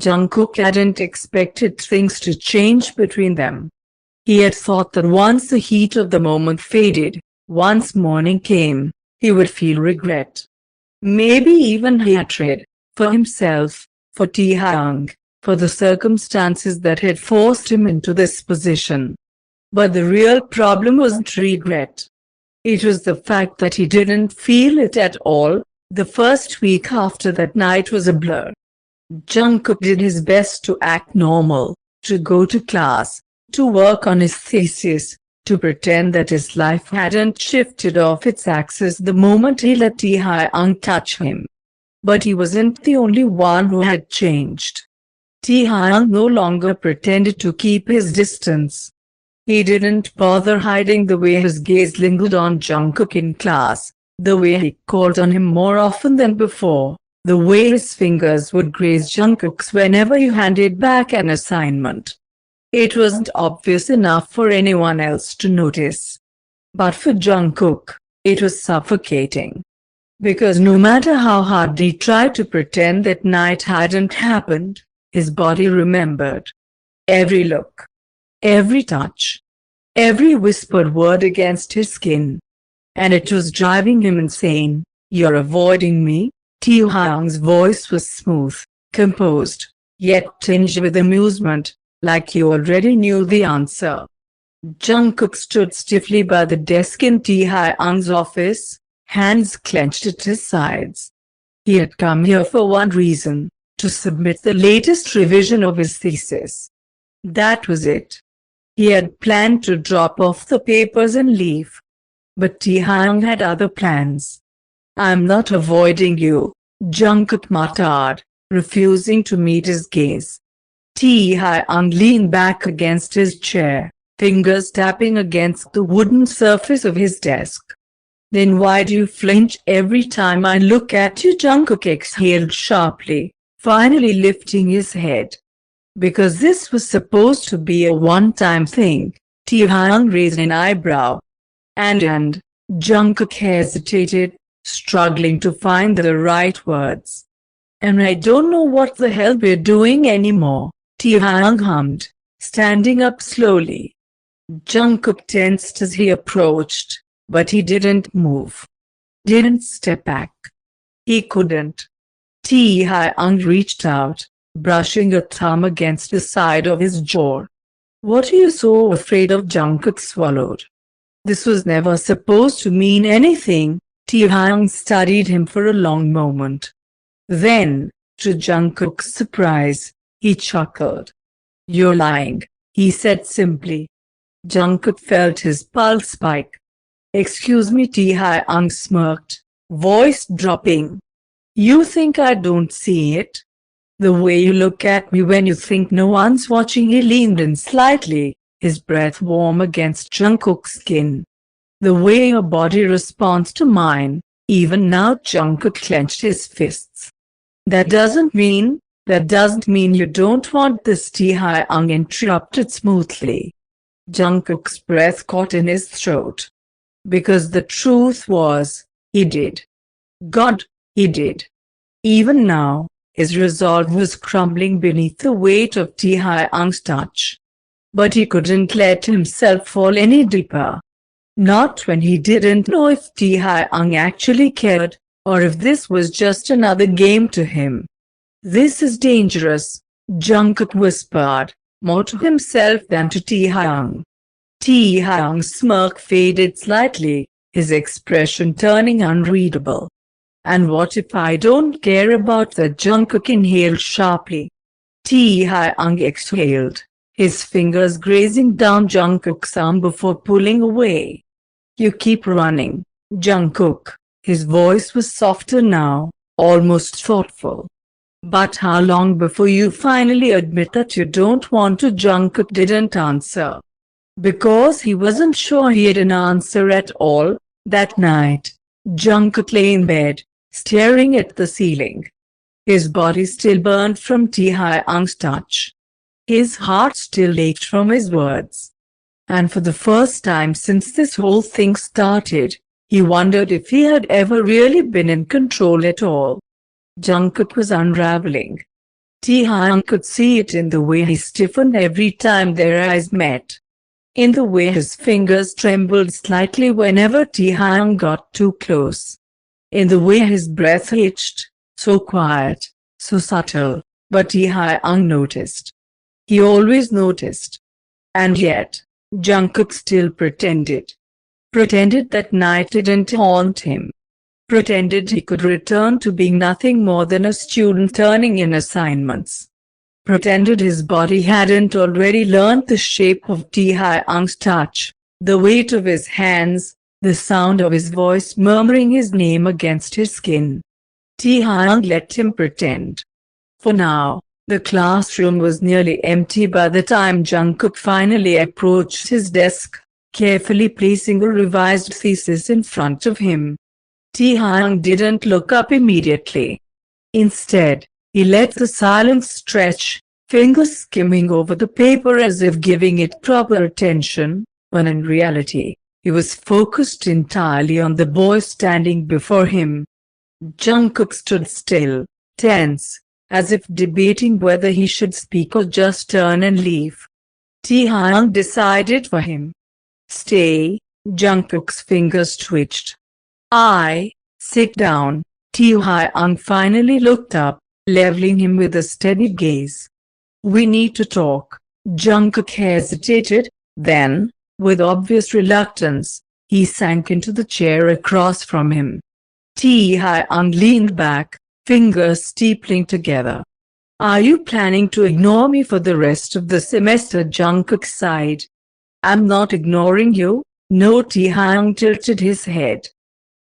Jungkook hadn't expected things to change between them. He had thought that once the heat of the moment faded, once morning came, he would feel regret. Maybe even hatred, for himself, for Taehyung, for the circumstances that had forced him into this position. But the real problem wasn't regret. It was the fact that he didn't feel it at all. The first week after that night was a blur. Jungkook did his best to act normal, to go to class, to work on his thesis, to pretend that his life hadn't shifted off its axis the moment he let Taehyung touch him. But he wasn't the only one who had changed. Taehyung no longer pretended to keep his distance. He didn't bother hiding the way his gaze lingered on Jungkook in class, the way he called on him more often than before, the way his fingers would graze Jungkook's whenever he handed back an assignment. It wasn't obvious enough for anyone else to notice. But for Jungkook, it was suffocating. Because no matter how hard he tried to pretend that night hadn't happened, his body remembered. Every look, every touch, every whispered word against his skin. And it was driving him insane. "You're avoiding me?" Taehyung's voice was smooth, composed, yet tinged with amusement, like he already knew the answer. Jungkook stood stiffly by the desk in Taehyung's office, hands clenched at his sides. He had come here for one reason, to submit the latest revision of his thesis. That was it. He had planned to drop off the papers and leave. But Taehyung had other plans. "I'm not avoiding you," Jungkook muttered, refusing to meet his gaze. Taehyung leaned back against his chair, fingers tapping against the wooden surface of his desk. "Then why do you flinch every time I look at you?" Jungkook exhaled sharply, finally lifting his head. "Because this was supposed to be a one-time thing." Taehyung raised an eyebrow. And Jungkook hesitated, struggling to find the right words. "And I don't know what the hell we're doing anymore," Taehyung hummed, standing up slowly. Jungkook tensed as he approached, but he didn't move. Didn't step back. He couldn't. Taehyung reached out, brushing a thumb against the side of his jaw. "What are you so afraid of?" Jungkook swallowed. This was never supposed to mean anything. Taehyung studied him for a long moment. Then, to Jungkook's surprise, he chuckled. "You're lying," he said simply. Jungkook felt his pulse spike. "Excuse me," Taehyung smirked, voice dropping. "You think I don't see it? The way you look at me when you think no one's watching." He leaned in slightly, his breath warm against Jungkook's skin. "The way your body responds to mine." Even now Jungkook clenched his fists. That doesn't mean you don't want this," Taehyung interrupted smoothly. Jungkook's breath caught in his throat. Because the truth was, he did. God, he did. Even now, his resolve was crumbling beneath the weight of Taehyung's touch. But he couldn't let himself fall any deeper. Not when he didn't know if Taehyung actually cared, or if this was just another game to him. "This is dangerous," Jungkook whispered, more to himself than to Taehyung. Taehyung's smirk faded slightly, his expression turning unreadable. "And what if I don't care about that?" Jungkook inhaled sharply. Taehyung exhaled, his fingers grazing down Jungkook's arm before pulling away. "You keep running, Jungkook." His voice was softer now, almost thoughtful. "But how long before you finally admit that you don't want to?" Jungkook didn't answer. Because he wasn't sure he had an answer at all. That night, Jungkook lay in bed, staring at the ceiling. His body still burned from Taehyung's touch. His heart still ached from his words. And for the first time since this whole thing started, he wondered if he had ever really been in control at all. Jungkook was unraveling. Taehyung could see it in the way he stiffened every time their eyes met. In the way his fingers trembled slightly whenever Taehyung got too close. In the way his breath hitched, so quiet, so subtle, but Taehyung noticed. He always noticed. And yet, Jungkook still pretended. Pretended that night didn't haunt him. Pretended he could return to being nothing more than a student turning in assignments. Pretended his body hadn't already learned the shape of Taehyung's touch, the weight of his hands, the sound of his voice murmuring his name against his skin. Taehyung let him pretend. For now, the classroom was nearly empty by the time Jungkook finally approached his desk, carefully placing a revised thesis in front of him. Taehyung didn't look up immediately. Instead, he let the silence stretch, fingers skimming over the paper as if giving it proper attention, when in reality, he was focused entirely on the boy standing before him. Jungkook stood still, tense, as if debating whether he should speak or just turn and leave. Taehyung decided for him. Stay. Jungkook's fingers twitched. Sit down. Taehyung finally looked up, leveling him with a steady gaze. We need to talk. Jungkook hesitated, then, with obvious reluctance, he sank into the chair across from him. Taehyung leaned back, fingers steepling together. Are you planning to ignore me for the rest of the semester? Jungkook sighed. I'm not ignoring you. No. Taehyung tilted his head.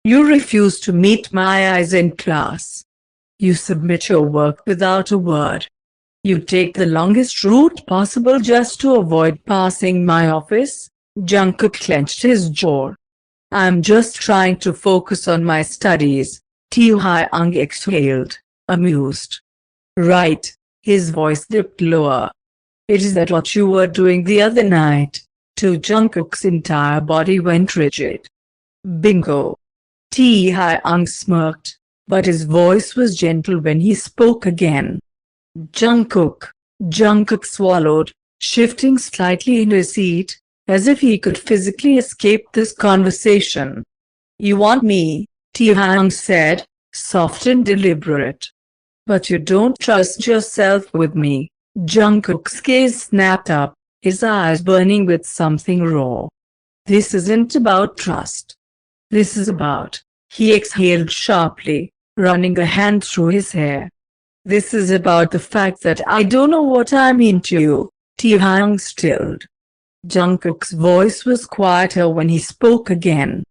You refuse to meet my eyes in class. You submit your work without a word. You take the longest route possible just to avoid passing my office. Jungkook clenched his jaw. I'm just trying to focus on my studies. Taehyung exhaled, amused. Right. His voice dipped lower. Is that what you were doing the other night? To Jungkook's entire body went rigid. Bingo. Taehyung smirked, but his voice was gentle when he spoke again. Jungkook. Jungkook swallowed, shifting slightly in his seat, as if he could physically escape this conversation. You want me, Taehyung said, soft and deliberate. But you don't trust yourself with me. Jungkook's gaze snapped up, his eyes burning with something raw. This isn't about trust. This is about, he exhaled sharply, running a hand through his hair. This is about the fact that I don't know what I mean to you. Taehyung stilled. Jungkook's voice was quieter when he spoke again.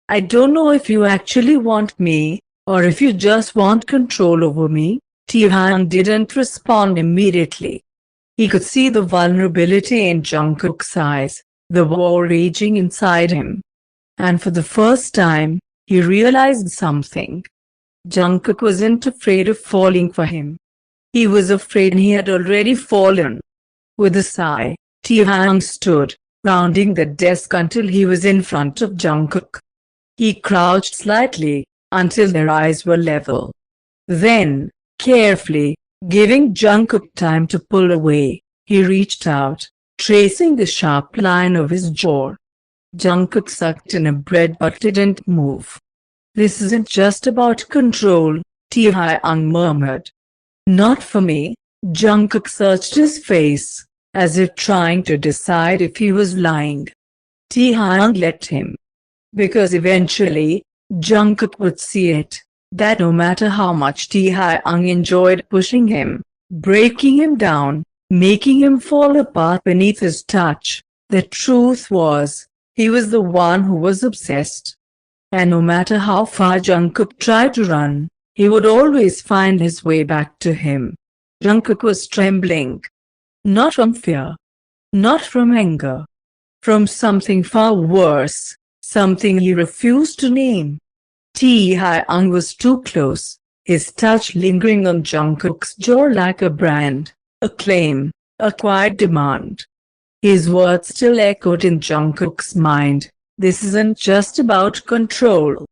I don't know if you actually want me, or if you just want control over me. Taehyung didn't respond immediately. He could see the vulnerability in Jungkook's eyes, the war raging inside him. And for the first time, he realized something. Jungkook wasn't afraid of falling for him. He was afraid he had already fallen. With a sigh, Taehyung stood, rounding the desk until he was in front of Jungkook. He crouched slightly, until their eyes were level. Then, carefully, giving Jungkook time to pull away, he reached out, tracing the sharp line of his jaw. Jungkook sucked in a breath but didn't move. This isn't just about control, Taehyung murmured. Not for me. Jungkook searched his face, as if trying to decide if he was lying. Taehyung let him. Because eventually, Jungkook would see it, that no matter how much Taehyung enjoyed pushing him, breaking him down, making him fall apart beneath his touch, the truth was, he was the one who was obsessed. And no matter how far Jungkook tried to run, he would always find his way back to him. Jungkook was trembling. Not from fear. Not from anger. From something far worse, something he refused to name. Taehyung was too close, his touch lingering on Jungkook's jaw like a brand, a claim, a quiet demand. His words still echoed in Jungkook's mind. This isn't just about control.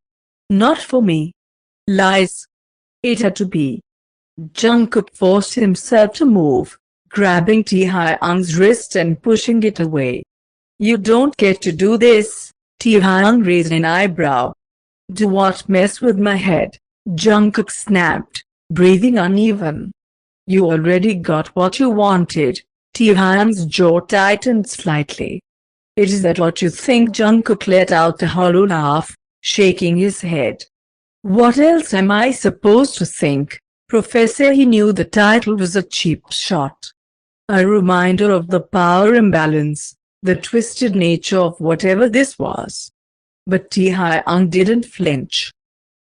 Not for me. Lies. It had to be. Jungkook forced himself to move, grabbing Taehyung's wrist and pushing it away. You don't get to do this, Taehyung raised an eyebrow. Do what? Mess with my head? Jungkook snapped, breathing uneven. You already got what you wanted. Taehyung's jaw tightened slightly. Is that what you think? Jungkook let out a hollow laugh, shaking his head. What else am I supposed to think? Professor, he knew the title was a cheap shot. A reminder of the power imbalance, the twisted nature of whatever this was. But Taehyung didn't flinch.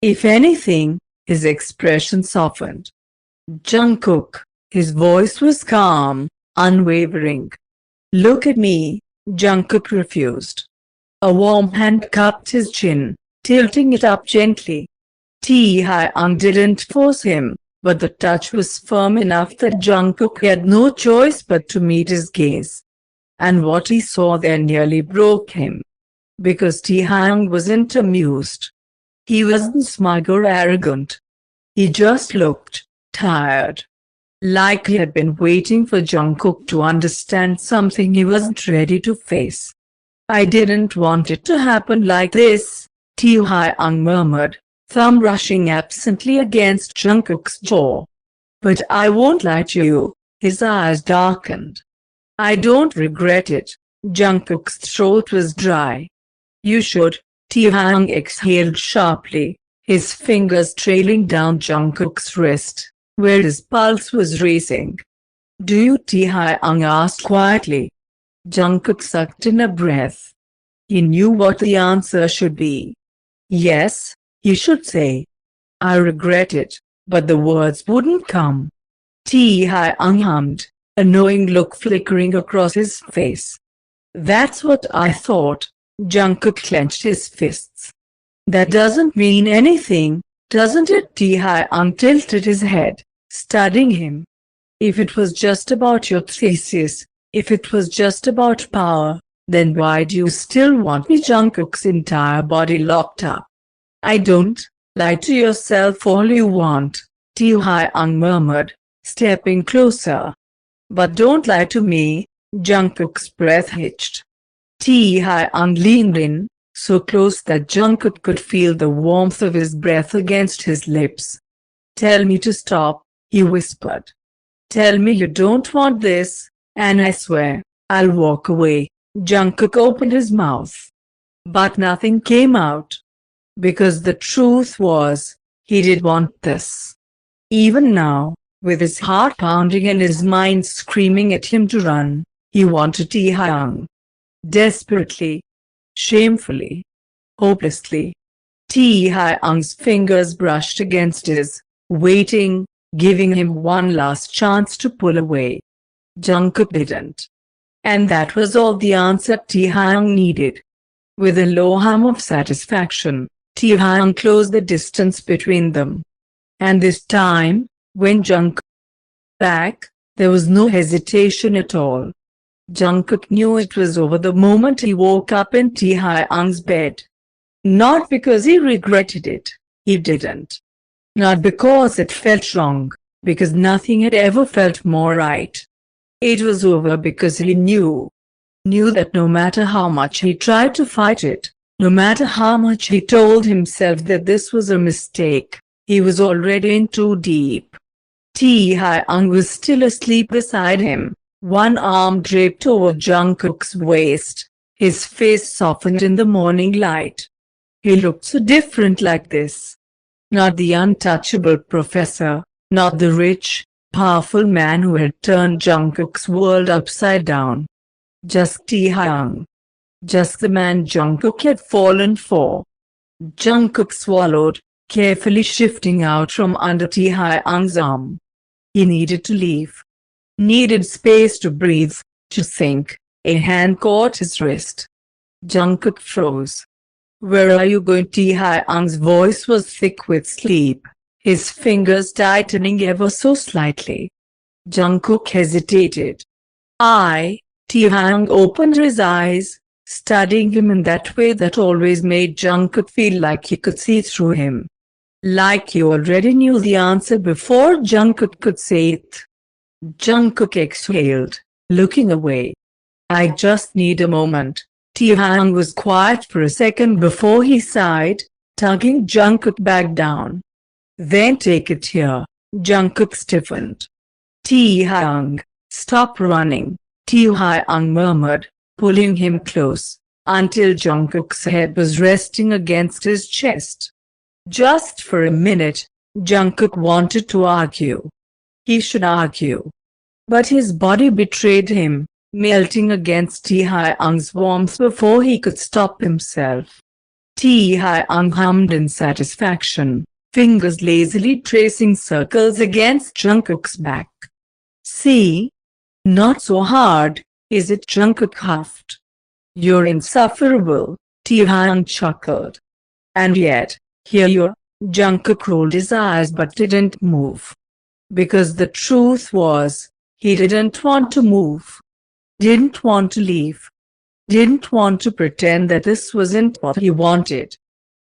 If anything, his expression softened. Jungkook, his voice was calm, unwavering. Look at me, Jungkook refused. A warm hand cupped his chin, tilting it up gently. Taehyung didn't force him, but the touch was firm enough that Jungkook had no choice but to meet his gaze. And what he saw there nearly broke him. Because Taehyung wasn't amused. He wasn't smug or arrogant. He just looked tired. Like he had been waiting for Jungkook to understand something he wasn't ready to face. I didn't want it to happen like this, Taehyung murmured, thumb brushing absently against Jungkook's jaw. But I won't lie to you, his eyes darkened. I don't regret it. Jungkook's throat was dry. You should, Taehyung exhaled sharply, his fingers trailing down Jungkook's wrist, where his pulse was racing. Do you? Taehyung asked quietly. Jungkook sucked in a breath. He knew what the answer should be. Yes, he should say. I regret it, but the words wouldn't come. Taehyung hummed, a knowing look flickering across his face. That's what I thought. Jungkook clenched his fists. That doesn't mean anything, doesn't it? Taehyung tilted his head, studying him. If it was just about your thesis, if it was just about power, then why do you still want me? Jungkook's entire body locked up. I don't. Lie to yourself all you want, Taehyung murmured, stepping closer. But don't lie to me. Jungkook's breath hitched. Taehyung leaned in, so close that Jungkook could feel the warmth of his breath against his lips. Tell me to stop, he whispered. Tell me you don't want this, and I swear, I'll walk away. Jungkook opened his mouth. But nothing came out. Because the truth was, he did want this. Even now, with his heart pounding and his mind screaming at him to run, he wanted Taehyung. Desperately. Shamefully. Hopelessly. Taehyung's fingers brushed against his, waiting, giving him one last chance to pull away. Jungkook didn't. And that was all the answer Taehyung needed. With a low hum of satisfaction, Taehyung closed the distance between them. And this time, when Jungkook back, there was no hesitation at all. Jungkook knew it was over the moment he woke up in Taehyung's bed. Not because he regretted it, he didn't. Not because it felt wrong, because nothing had ever felt more right. It was over because he knew that no matter how much he tried to fight it, no matter how much he told himself that this was a mistake, he was already in too deep. Taehyung was still asleep beside him, one arm draped over Jungkook's waist, his face softened in the morning light. He looked so different like this. Not the untouchable professor, not the rich, powerful man who had turned Jungkook's world upside down. Just Taehyung. Just the man Jungkook had fallen for. Jungkook swallowed, carefully shifting out from under Taehyung's arm. He needed to leave. Needed space to breathe, to think. A hand caught his wrist. Jungkook froze. Where are you going? Taehyung's voice was thick with sleep, his fingers tightening ever so slightly. Jungkook hesitated. Taehyung opened his eyes, studying him in that way that always made Jungkook feel like he could see through him. Like you already knew the answer before Jungkook could say it. Jungkook exhaled, looking away. I just need a moment. Taehyung was quiet for a second before he sighed, tugging Jungkook back down. Then take it here. Jungkook stiffened. Taehyung, stop running, Taehyung murmured, pulling him close, until Jungkook's head was resting against his chest. Just for a minute, Jungkook wanted to argue. He should argue. But his body betrayed him, melting against Taehyung's warmth before he could stop himself. Taehyung hummed in satisfaction, fingers lazily tracing circles against Jungkook's back. See? Not so hard, is it? Jungkook huffed. You're insufferable, Taehyung chuckled. And yet, here you're. Jungkook rolled his eyes but didn't move. Because the truth was, he didn't want to move. Didn't want to leave. Didn't want to pretend that this wasn't what he wanted.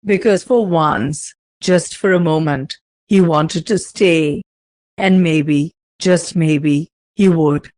Because for once, just for a moment, he wanted to stay. And maybe, just maybe, he would.